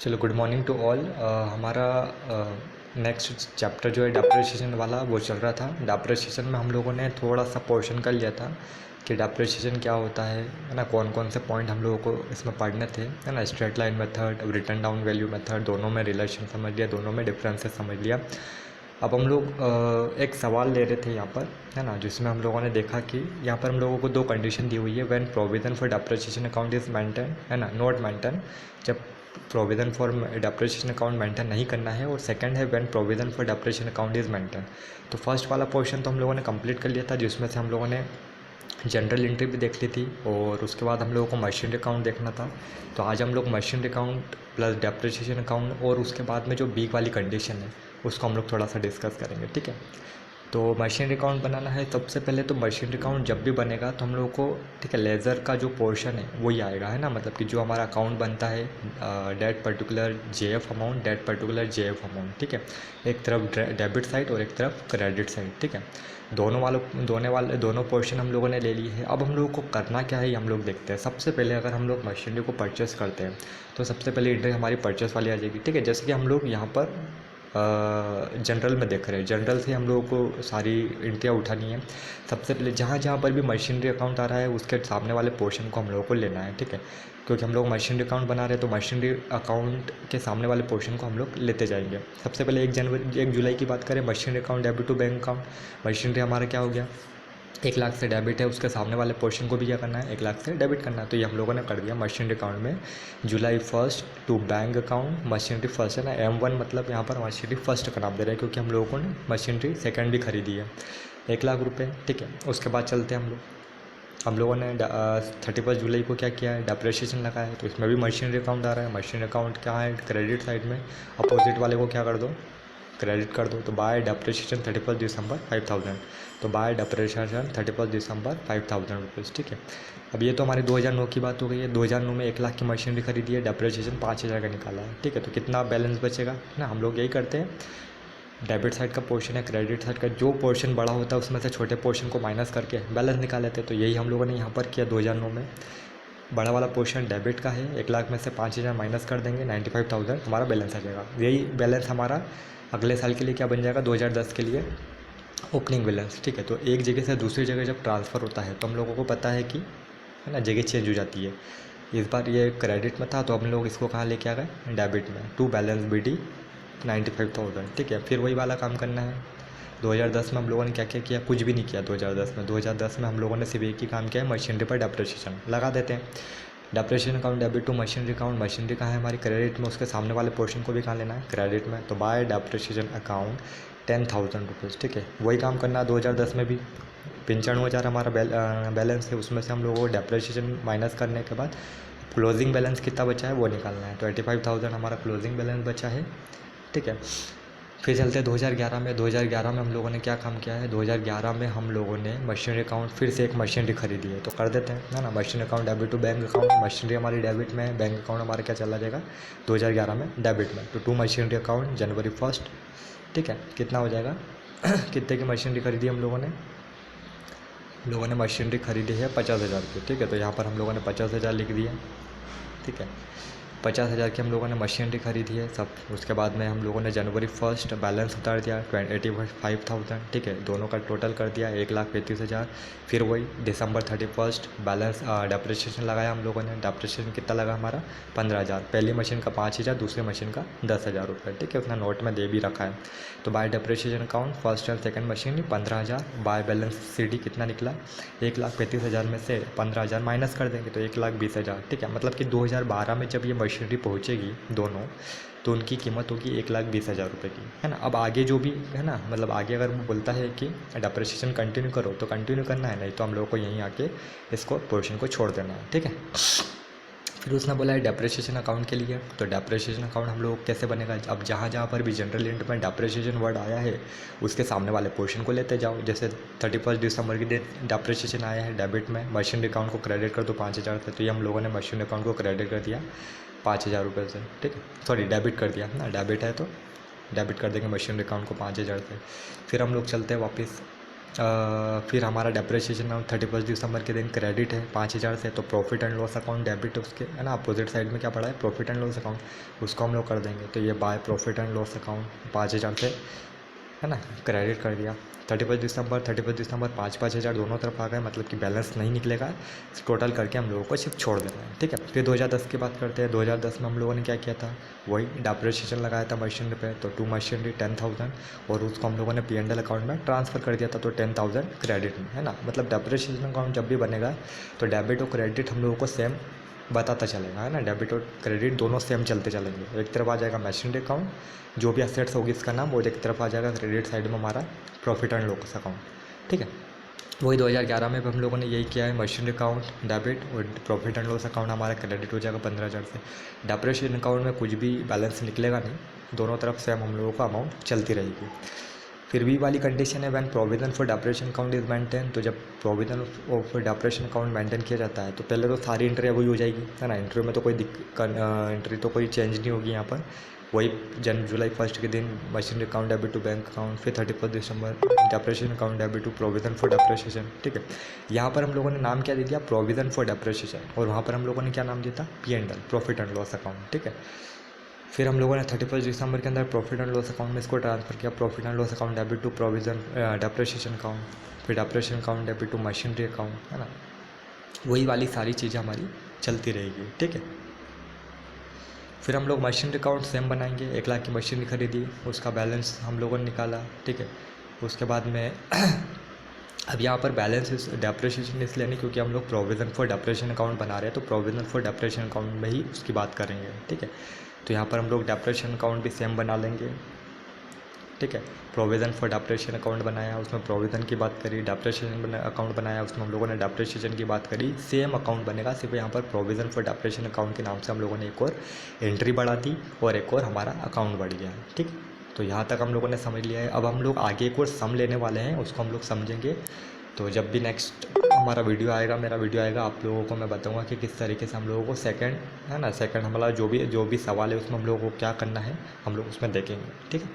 चलो good morning to all. हमारा next chapter जो है डेप्रिसिएशन वाला वो चल रहा था। डेप्रिसिएशन में हम लोगों ने थोड़ा सा पोर्शन कर लिया था कि डेप्रिसिएशन क्या होता है ना, कौन कौन से पॉइंट हम लोगों को इसमें पढ़ने थे, है ना। Straight line method, return down value method, दोनों में रिलेशन समझ लिया, दोनों में डिफरेंसेस समझ लिया। अब हम लोग एक सवाल ले रहे थे यहाँ पर, है ना, जिसमें हम लोगों ने देखा कि यहाँ पर हम लोगों को दो कंडीशन दी हुई है। When provision for depreciation account is maintain, है ना, नॉट मेंटेन, जब provision for depreciation account maintain नहीं करना है। और सेकंड है when provision for depreciation account is maintain. तो फर्स्ट वाला पोर्शन तो हम लोगों ने कंप्लीट कर लिया था, जिसमें से हम लोगों ने जनरल एंट्री भी देख ली थी और उसके बाद हम लोगों को मशीनरी अकाउंट देखना था। तो आज हम लोग machinery account plus depreciation account और उसके बाद में जो बी वाली कंडीशन है उसको हम लोग थोड़ा सा डिस्कस करेंगे, ठीक है। तो मशीनरी अकाउंट बनाना है सबसे पहले। तो मशीनरी अकाउंट जब भी बनेगा तो हम लोग को, ठीक है, लेज़र का जो पोर्शन है वही आएगा, है ना। मतलब कि जो हमारा अकाउंट बनता है date particular JF amount, date particular JF amount, ठीक है। एक तरफ डेबिट साइड और एक तरफ क्रेडिट साइड, ठीक है। दोनों पोर्शन हम लोगों ने ले लिए है। अब हम लोगों को करना क्या है ये हम लोग देखते हैं। सबसे पहले अगर हम लोग मशीनरी को परचेस करते हैं तो सबसे पहले एंट्री हमारी परचेस वाली आ जाएगी, ठीक है। जैसे कि हम लोग यहाँ पर जनरल में देख रहे हैं, जनरल से हम लोगों को सारी एंट्रियाँ उठानी है। सबसे पहले जहाँ जहाँ पर भी मशीनरी अकाउंट आ रहा है उसके सामने वाले पोर्शन को हम लोगों को लेना है, ठीक है। क्योंकि हम लोग मशीनरी अकाउंट बना रहे हैं तो मशीनरी अकाउंट के सामने वाले पोर्शन को हम लोग लेते जाएंगे। सबसे पहले 1 जुलाई की बात करें, machinery account debit to bank account. Machinery हमारा क्या हो गया, 1 लाख से डेबिट है, उसके सामने वाले पोर्शन को भी क्या करना है, 1 लाख से डेबिट करना है। तो ये हम लोगों ने कर दिया मशीनरी अकाउंट में। जुलाई 1 to bank account, machinery first, है ना। M1 मतलब यहाँ पर मशीनरी फर्स्ट का नाम दे रहे हैं क्योंकि हम लोगों ने मशीनरी सेकंड भी खरीदी है, 1 लाख रुपये, ठीक है। उसके बाद चलते हैं हम लोगों ने 31 जुलाई को क्या किया है, डेप्रिसिएशन लगाया है। तो इसमें भी मशीनरी अकाउंट आ रहा है। मशीनरी अकाउंट क्या है, क्रेडिट साइड में अपोजिट वाले को क्या कर दो, क्रेडिट कर दो। तो बाय डेप्रिसिएशन 31 दिसंबर 5000। तो बाय डेप्रिसिएशन 31 दिसंबर 5000 रुपीज़, ठीक है। अब ये तो हमारी 2009 की बात हो गई है। 2009 में 1 लाख की मशीनरी खरीदी है, डेप्रिसिएशन 5000 का निकाला है, ठीक है। तो कितना बैलेंस बचेगा ना, हम लोग यही करते हैं। डेबिट साइड का पोर्शन है, क्रेडिट साइड का जो पोर्शन बड़ा होता है उसमें से छोटे पोर्शन को माइनस करके बैलेंस निकाल लेते हैं। तो यही हम लोगों ने यहाँ पर किया 2009 में। बड़ा वाला पोर्शन डेबिट का है, 1 लाख में से 5000 माइनस कर देंगे, 95,000 हमारा बैलेंस आ जाएगा। यही बैलेंस हमारा अगले साल के लिए क्या बन जाएगा, 2010 के लिए ओपनिंग बैलेंस, ठीक है। तो एक जगह से दूसरी जगह जब ट्रांसफ़र होता है तो हम लोगों को पता है कि, है ना, जगह चेंज हो जाती है। इस बार ये क्रेडिट में था तो हम लोग इसको कहाँ लेके आ गए, डेबिट में। टू बैलेंस BD 95,000, ठीक है। फिर वही वाला काम करना है। 2010 में हम लोगों ने क्या क्या किया, कुछ भी नहीं किया 2010 में हम लोगों ने सिर्फ एक ही काम किया है, मशीनरी पर डेप्रिसिएशन लगा देते हैं। Depreciation account debit to machinery account, machinery कहाँ है हमारी, क्रेडिट में, उसके सामने वाले पोर्शन को भी कहाँ लेना है, क्रेडिट में। तो बाय डेप्रिसिएशन अकाउंट 10,000 रुपीज़, ठीक है। वही काम करना है 2010 में भी। 95,000 हमारा बैलेंस है, उसमें से हम लोगों को डेप्रिसिएशन माइनस करने के बाद क्लोजिंग बैलेंस कितना बचा है वो निकालना है। तो 85,000 हमारा क्लोजिंग बैलेंस बचा है, ठीक है। फिर चलते हैं 2011 में। 2011 में हम लोगों ने क्या काम किया है, 2011 में हम लोगों ने मशीनरी अकाउंट फिर से एक मशीनरी खरीदी है। तो कर देते हैं, है ना। Machinery account debit to bank account, machinery हमारी डेबिट में है, बैंक अकाउंट हमारा क्या चला जाएगा 2011 में डेबिट में। तो टू मशीनरी अकाउंट जनवरी 1, ठीक है। कितना हो जाएगा कितने की मशीनरी खरीदी हम लोगों ने मशीनरी खरीदी है 50,000 की, ठीक है। तो यहाँ पर हम लोगों ने 50,000 लिख दिया, ठीक है। 50,000 की हम लोगों ने मशीनरी खरीदी है सब। उसके बाद में हम लोगों ने जनवरी 1 बैलेंस उतार दिया 85,000, ठीक है। दोनों का टोटल कर दिया 1,35,000। फिर वही दिसंबर 31 बैलेंस डेप्रिसिएशन लगाया हम लोगों ने। डेप्रिसिएशन कितना लगा हमारा 15,000। पहली मशीन का 5,000, दूसरी मशीन का 10,000 रुपये, ठीक है। उतना नोट में दे भी रखा है। तो bye depreciation account first and second machine 15,000। By balance CD कितना निकला, 1,35,000 में से 15,000 माइनस कर देंगे तो 1,20,000, ठीक है। मतलब कि 2012 में जब ये मशीनरी पहुंचेगी दोनों, तो उनकी कीमत होगी 1,20,000 रुपये की, है ना। अब आगे जो भी है ना, मतलब आगे अगर वो बोलता है कि डेप्रिसिएशन कंटिन्यू करो तो कंटिन्यू करना है, नहीं तो हम लोगों को यहीं आके इसको पोर्शन को छोड़ देना है, ठीक है। फिर उसने बोला है डेप्रिसिएशन अकाउंट के लिए। तो डेप्रिसिएशन अकाउंट हम लोग कैसे बनेगा, अब जहाँ जहाँ पर भी जनरल एंट्री में डेप्रिसिएशन वर्ड आया है उसके सामने वाले पोर्शन को लेते जाओ। जैसे 31 दिसंबर की दिन डेप्रिसिएशन आया है डेबिट में, मशीनरी अकाउंट को क्रेडिट कर दो 5,000 से। तो ये हम लोगों ने मशीनरी अकाउंट को क्रेडिट कर दिया 5,000 रुपये से, ठीक है। सॉरी, डेबिट कर दिया ना, डेबिट है तो डेबिट कर देंगे मशीनरी अकाउंट को 5,000 से। फिर हम लोग चलते हैं वापस फिर हमारा डेप्रिसिएशन अमाउंट 31 दिसंबर के दिन क्रेडिट है 5,000 से, तो profit and loss account debit उसके है ना, अपोजिट साइड में क्या पड़ा है, प्रॉफिट एंड लॉस अकाउंट, उसको हम लोग कर देंगे। तो ये by profit and loss account 5,000 से है ना क्रेडिट कर दिया। 31 दिसंबर 5,000 दोनों तरफ आ गए, मतलब कि बैलेंस नहीं निकलेगा, टोटल करके हम लोगों को सिर्फ छोड़ देना है, ठीक है। फिर 2010 की बात करते हैं। 2010 में हम लोगों ने क्या किया था, वही डेप्रिसिएशन लगाया था मशीनरी पे, तो 2 मशीनरी 10,000 और उसको हम लोगों ने P&L अकाउंट में ट्रांसफ़र कर दिया था, तो 10,000 क्रेडिट में है ना। मतलब डेप्रिसिएशन अकाउंट जब भी बनेगा तो डेबिट और क्रेडिट हम लोगों को सेम बताता चलेगा, है ना। डेबिट और क्रेडिट दोनों सेम चलते चलेंगे। एक तरफ आ जाएगा मशीनरी अकाउंट, जो भी असेट्स होगी इसका नाम, और एक तरफ आ जाएगा क्रेडिट साइड में हमारा प्रॉफिट एंड लॉस अकाउंट, ठीक है। वही 2011 में भी हम लोगों ने यही किया है, मशीनरी अकाउंट डेबिट और प्रॉफिट एंड लॉस अकाउंट हमारा क्रेडिट हो जाएगा 15,000 से। डेप्रिसिएशन अकाउंट में कुछ भी बैलेंस निकलेगा नहीं, दोनों तरफ सेम हम लोगों का अमाउंट चलती रहेगी। फिर भी वाली कंडीशन है when provision for depreciation account is maintain, तो जब provision of depreciation account maintain किया जाता है तो पहले तो सारी एंट्री वही हो जाएगी, है ना। एंट्री में तो कोई एंट्री तो कोई चेंज नहीं होगी यहाँ पर। वही जुलाई 1 के दिन machinery account debit to bank account, फिर 31 दिसंबर depreciation account debit to provision for depreciation, ठीक है। यहाँ पर हम लोगों ने नाम क्या दे दिया, प्रोविजन फॉर डेप्रिसिएशन, और वहाँ पर हम लोगों ने क्या नाम दिया था, P&L profit and loss account, ठीक है। फिर हम लोगों ने 31 दिसंबर के अंदर प्रॉफिट एंड लॉस अकाउंट में इसको ट्रांसफ़र किया, profit and loss account debit to provision depreciation account, फिर depreciation account debit to machinery account, है ना। वही वाली सारी चीज़ें हमारी चलती रहेगी, ठीक है। फिर हम लोग मशीनरी अकाउंट सेम बनाएंगे, 1 लाख की मशीनरी खरीदी, उसका बैलेंस हम लोगों ने निकाला, ठीक है। उसके बाद में अब यहाँ पर बैलेंस डेप्रिसिएशन इसलिए नहीं क्योंकि हम लोग प्रोविज़न फॉर डेप्रिसिएशन अकाउंट बना रहे हैं, तो प्रोविज़न फॉर डेप्रिसिएशन अकाउंट में ही उसकी बात करेंगे, ठीक है। तो यहाँ पर हम लोग डेप्रिसिएशन अकाउंट भी सेम बना लेंगे, ठीक है। प्रोविज़न फॉर डेप्रिसिएशन अकाउंट बनाया, उसमें प्रोविज़न की बात करी, डेप्रिसिएशन अकाउंट बनाया, उसमें हम लोगों ने डेप्रिसिएशन की बात करी, सेम अकाउंट बनेगा, सिर्फ यहाँ पर प्रोविज़न फॉर डेप्रिसिएशन अकाउंट के नाम से हम लोगों ने एक और एंट्री बढ़ा दी और एक और हमारा अकाउंट बढ़ गया, ठीक। तो यहाँ तक हम लोगों ने समझ लिया है। अब हम लोग आगे एक और सम लेने वाले हैं, उसको हम लोग समझेंगे। तो जब भी नेक्स्ट हमारा वीडियो आएगा, मेरा वीडियो आएगा, आप लोगों को मैं बताऊंगा कि किस तरीके से हम लोगों को सेकंड, है ना, सेकंड हमारा जो भी सवाल है उसमें हम लोगों को क्या करना है, हम लोग उसमें देखेंगे, ठीक है।